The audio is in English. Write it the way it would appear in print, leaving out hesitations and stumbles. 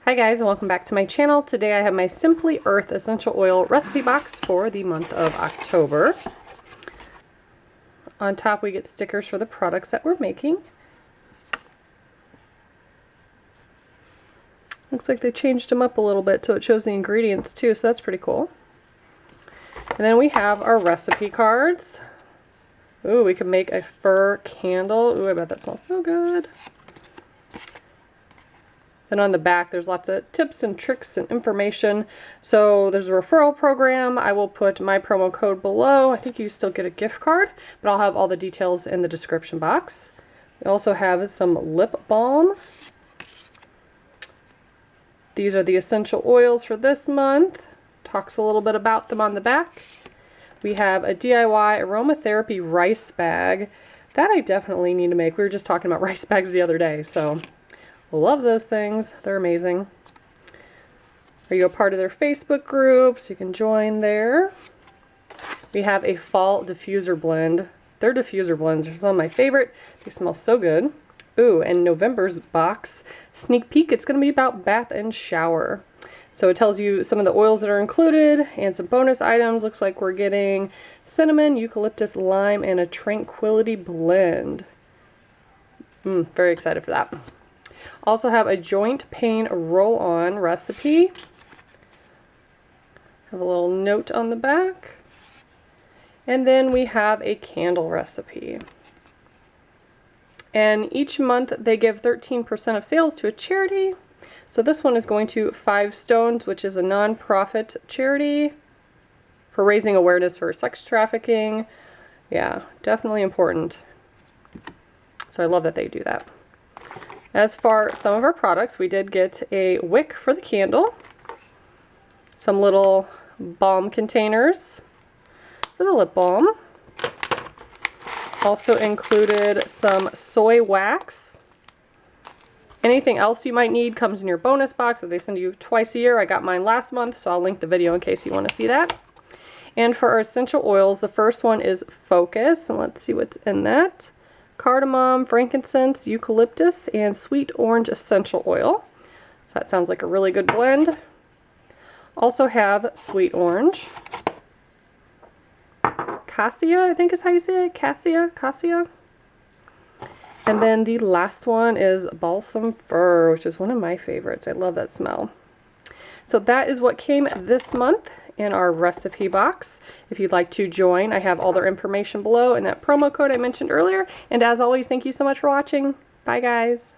Hi guys, and welcome back to my channel. Today I have my Simply Earth Essential Oil recipe box for the month of October. On top we get stickers for the products that we're making. Looks like they changed them up a little bit so it shows the ingredients too, so that's pretty cool. And then we have our recipe cards. Ooh, we can make a fir candle. Ooh, I bet that smells so good. Then on the back there's lots of tips and tricks and information. So there's a referral program. I will put my promo code below. I think you still get a gift card, but I'll have all the details in the description box. We also have some lip balm. These are the essential oils for this month. Talks a little bit about them on the back. We have a DIY aromatherapy rice bag. That I definitely need to make. We were just talking about rice bags the other day, so love those things. They're amazing. Are you a part of their Facebook group? So you can join there. We have a fall diffuser blend. Their diffuser blends are some of my favorite. They smell so good. Ooh, and November's box sneak peek. It's going to be about bath and shower. So it tells you some of the oils that are included and some bonus items. Looks like we're getting cinnamon, eucalyptus, lime, and a tranquility blend. Very excited for that. Also have a joint pain roll-on recipe. Have a little note on the back. And then we have a candle recipe. And each month they give 13% of sales to a charity. So this one is going to 5 Stones, which is a non-profit charity for raising awareness for sex trafficking. Yeah, definitely important. So I love that they do that. As for some of our products, we did get a wick for the candle, some little balm containers for the lip balm, also included some soy wax. Anything else you might need comes in your bonus box that they send you twice a year. I got mine last month, so I'll link the video in case you want to see that. And for our essential oils, the first one is Focus, and let's see what's in that. Cardamom, frankincense, eucalyptus, and sweet orange essential oil. So that sounds like a really good blend. Also have sweet orange. Cassia, I think is how you say it. Cassia. And then the last one is balsam fir, which is one of my favorites. I love that smell. So that is what came this month in our recipe box. If you'd like to join, I have all their information below and that promo code I mentioned earlier. And as always, thank you so much for watching. Bye guys.